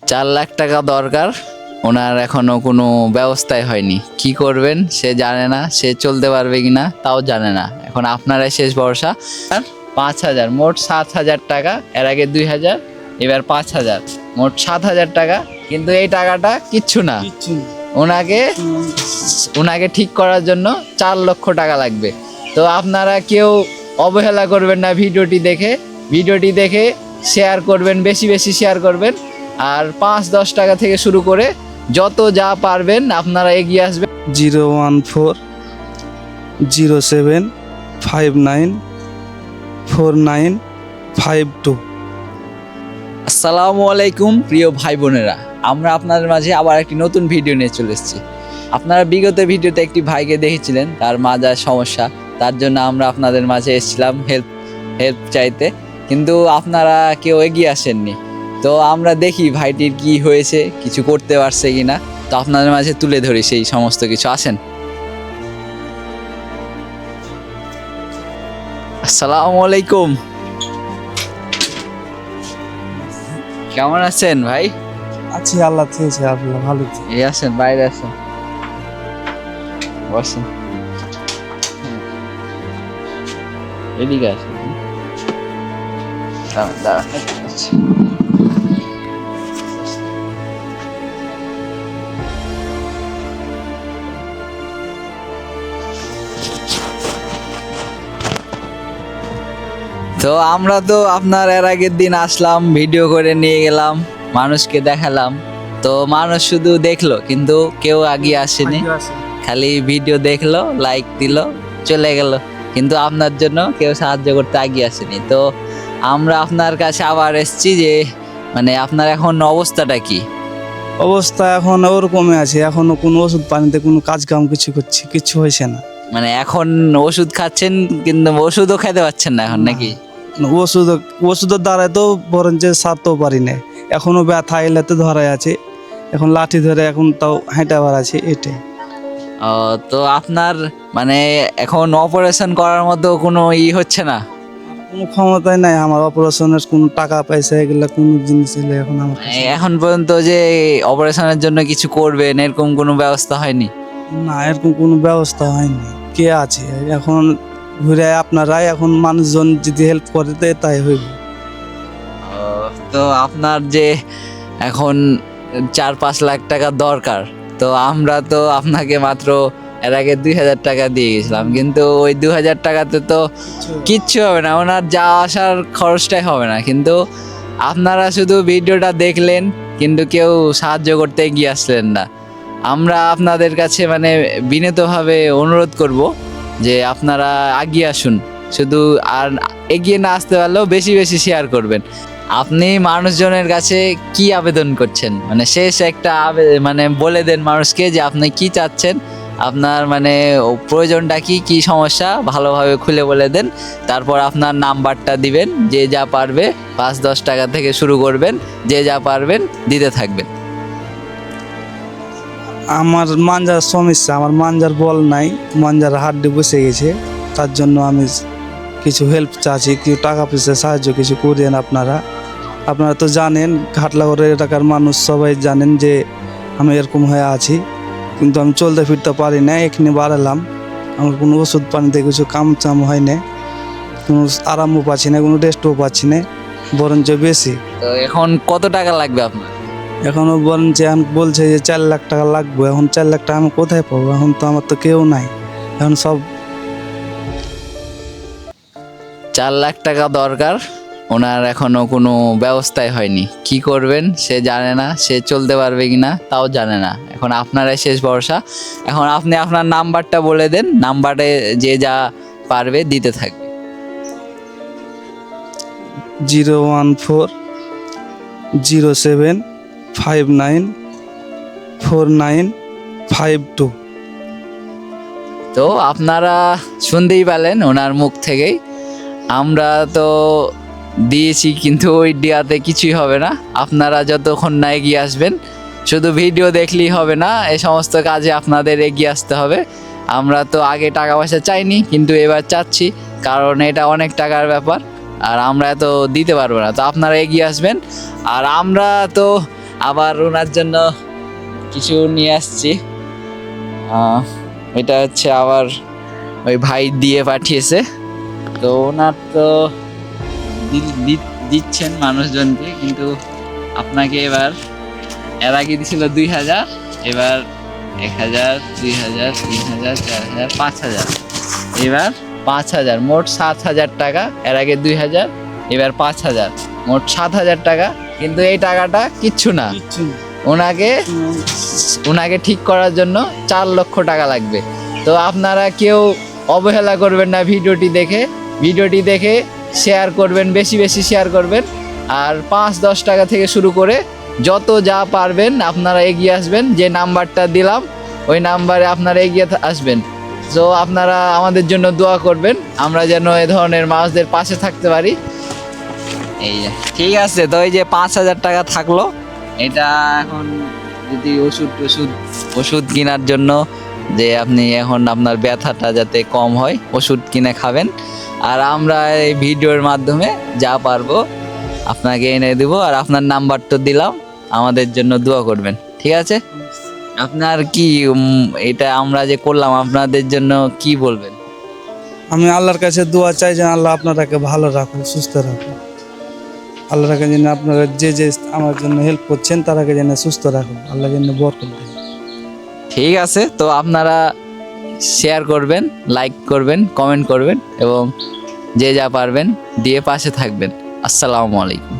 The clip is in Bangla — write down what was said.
4 লাখ টাকা দরকার, ওনার এখনো কোনো ব্যবস্থাই হয়নি। কি করবেন সে জানে না, সে চলতে পারবে কিনা তাও জানে না। এখন আপনারাই শেষ ভরসা। আর 5,000, মোট 7,000 টাকা। এর আগে 2,000, এবার 5,000, মোট 7,000 টাকা। কিন্তু এই টাকাটা কিচ্ছু না, ওনাকে ঠিক করার জন্য 4 লক্ষ টাকা লাগবে। তো আপনারা কেউ অবহেলা করবেন না, ভিডিওটি দেখে শেয়ার করবেন, বেশি বেশি শেয়ার করবেন। আর 5-10 টাকা থেকে শুরু করে যত যা পারবেন আপনারা এগিয়ে আসবেন। 01407594952। আসসালামু আলাইকুম প্রিয় ভাই বোনেরা, আমরা আপনাদের মাঝে আবার একটি নতুন ভিডিও নিয়ে চলে এসেছি। আপনারা বিগত ভিডিওতে একটি ভাইকে দেখেছিলেন, তার মাজার সমস্যা, তার জন্য আমরা আপনাদের মাঝে এসেছিলাম হেল্প চাইতে, কিন্তু আপনারা কেউ এগিয়ে আসেননি। তো আমরা দেখি ভাইটির কি হয়েছে, কিছু করতে পারছে কিনা, তো আপনাদের মাঝে তুলে ধরি সেই সমস্ত কিছু। আসেন। আসসালামু আলাইকুম, কেমন আছেন ভাই? আছি, আল্লাহ চেয়েছে আপনার ভালো। এই আসেন, বাইরে আসেন, বসেন, এদিকে আসেন। দাঁড়ান। তো আমরা তো আপনার এর আগের দিন আসলাম, ভিডিও করে নিয়ে গেলাম, মানুষকে দেখালাম। তো মানুষ শুধু দেখলো, কিন্তু কেউ এগিয়ে আসেনি, খালি ভিডিও দেখলো, লাইক দিল, চলে গেল, কিন্তু আপনার জন্য কেউ সাহায্য করতে এগিয়ে আসেনি। তো আমরা আপনার কাছে আবার এসেছি যে মানে আপনার এখন অবস্থাটা কি? অবস্থা এখন ওরকমই আছে, এখনো কোনো ওষুধ পানিতে কোনো কাজ কাম কিছু হয়েছে না। মানে এখন ওষুধ খাচ্ছেন, কিন্তু ওষুধও খেতে পারছেন না এখন নাকি? ওষুধের দ্বারাই তো বরঞ্চ সারতেও পারি না। এখনো ব্যথা এলাতে ধরাই আছে, এখন লাঠি ধরে এখন তাও হাঁটাবার আছে, এটাই। তো আপনার মানে এখন অপারেশন করার মতো কোনো হচ্ছে না? কোনো ক্ষমতাই নাই আমার, অপারেশনের কোনো টাকা পয়সা এগুলা কোনো জিনিস এলে এখন আমার কাছে এখন পর্যন্ত যে অপারেশনের জন্য কিছু করবেন এরকম কোনো ব্যবস্থা হয়নি? না, এরকম কোনো ব্যবস্থা হয়নি। কে আছে এখন ঘুরে আপনারাই, এখন মানুষজন যদি হেল্প করে দেয় তাই হইব। তো আপনার যে এখন 4-5 লাখ টাকা দরকার, তো আমরা তো আপনাকে মাত্র এর আগে 2,000 টাকা দিয়ে গেছিলাম, কিন্তু ওই 2,000 টাকাতে তো কিচ্ছু হবে না, ওনার যাওয়া আসার খরচটাই হবে না। কিন্তু আপনারা শুধু ভিডিওটা দেখলেন, কিন্তু কেউ সাহায্য করতে এগিয়ে আসলেন না। আমরা আপনাদের কাছে মানে বিনীতভাবে অনুরোধ করব যে আপনারা এগিয়ে আসুন, শুধু আর এগিয়ে না আসতে পারলেও বেশি বেশি শেয়ার করবেন। আপনি মানুষজনের কাছে কি আবেদন করছেন, মানে শেষ একটা মানে বলে দেন মানুষকে যে আপনি কি চাচ্ছেন, আপনার মানে প্রয়োজনটা কি সমস্যা ভালোভাবে খুলে বলে দেন। তারপর আপনার নাম্বারটা দিবেন, যে যা পারবে 5-10 টাকা থেকে শুরু করবেন, যে যা পারবেন দিতে থাকবেন। আমার মাঞ্জার সমস্যা, আমার মাঞ্জার বল নাই, মাঞ্জার হাড্ডি বসে গেছে, তার জন্য আমি কিছু হেল্প চাচ্ছি, কিছু টাকা পয়সা সাহায্য কিছু করেন আপনারা। আপনারা তো জানেন, ঘাটলাগড়ের এলাকার মানুষ সবাই জানেন যে আমি এরকম হয়ে আছি, কিন্তু আমি চলতে ফিরতে পারি না। এখানে বাড়ালাম, আমার কোনো ওষুধ পানিতে কিছু কাম হয় না, কোনো আরামও পাচ্ছি না, কোনো রেস্টও পাচ্ছি না, বরঞ্চ বেশি। তো এখন কত টাকা লাগবে আপনার? এখনও বরঞ্চ এখন বলছে যে 4 লাখ টাকা লাগবে। এখন 4 লাখ টাকা আমি কোথায় পাবো? এখন তো আমার তো কেউ নাই, এখন সব 4 লাখ টাকা দরকার, ওনার এখনো কোনো ব্যবস্থাই হয়নি। কি করবেন সে জানে না, সে চলতে পারবে কিনা তাও জানে না। এখন আপনারাই শেষ ভরসা। এখন আপনি আপনার নাম্বারটা বলে দেন, নাম্বারে যে যা পারবে দিতে থাকবে। 01407594952। তো আপনারা শুনতেই পেলেন ওনার মুখ থেকেই। আমরা তো দিয়েছি, কিন্তু ওই দেওয়াতে কিছুই হবে না। আপনারা যতক্ষণ না এগিয়ে আসবেন, শুধু ভিডিও দেখলেই হবে না, এই সমস্ত কাজে আপনাদের এগিয়ে আসতে হবে। আমরা তো আগে টাকা পয়সা চাইনি, কিন্তু এবার চাচ্ছি, কারণ এটা অনেক টাকার ব্যাপার, আর আমরা তো দিতে পারবো না। তো আপনারা এগিয়ে আসবেন। আর আমরা তো আবার ওনার জন্য কিছু নিয়ে আসছি। এটা হচ্ছে আবার ওই ভাই দিয়ে পাঠিয়েছে। তো ওনার তো দিচ্ছেন মানুষজনকে, কিন্তু আপনাকে এবার এর আগে দিছিল 2000, এবার 1000, 2000, 3000, 4000, 5000, এবার 5000, মোট 7000 টাকা। এর আগে 2000, এবার 5000, মোট 7000 টাকা। কিন্তু এই টাকাটা কিচ্ছু না, ওনাকে ঠিক করার জন্য 4 লক্ষ টাকা লাগবে। তো আপনারা কেউ অবহেলা করবেন না, ভিডিওটি দেখে শেয়ার করবেন, বেশি বেশি শেয়ার করবেন। আর 5-10 টাকা থেকে শুরু করে যত যা পারবেন আপনারা এগিয়ে আসবেন। যে নাম্বারটা দিলাম ওই নাম্বারে আপনারা এগিয়ে আসবেন। তো আপনারা আমাদের জন্য দোয়া করবেন, আমরা যেন এ ধরনের মানুষদের পাশে থাকতে পারি। এই যে ঠিক আছে, তো এই যে 5000 টাকা থাকলো। এটা এখন যদি ওষুধ কেনার জন্য, যে আপনি এখন আপনার ব্যথাটা যাতে কম হয় ওষুধ কিনে খাবেন। আর আমরা এই ভিডিওর মাধ্যমে যা পারবো আপনাকে এনে দেবো। আর আপনার নাম্বার তো দিলাম, আমাদের জন্য দোয়া করবেন, ঠিক আছে? আপনার কি এটা আমরা যে করলাম আপনাদের জন্য কি বলবেন? আমি আল্লাহর কাছে দোয়া চাই যেন আল্লাহ আপনারাকে ভালো রাখুন, সুস্থ রাখুন। আল্লাহর কাছে যেন আপনারা যে আমার জন্য হেল্প করছেন তারাকে যেন সুস্থ রাখুন, আল্লাহ যেন বরকত দেন। ঠিক আছে, তো আপনারা শেয়ার করবেন, লাইক করবেন, কমেন্ট করবেন এবং যে যা পারবেন দিয়ে পাশে থাকবেন। আসসালামু আলাইকুম।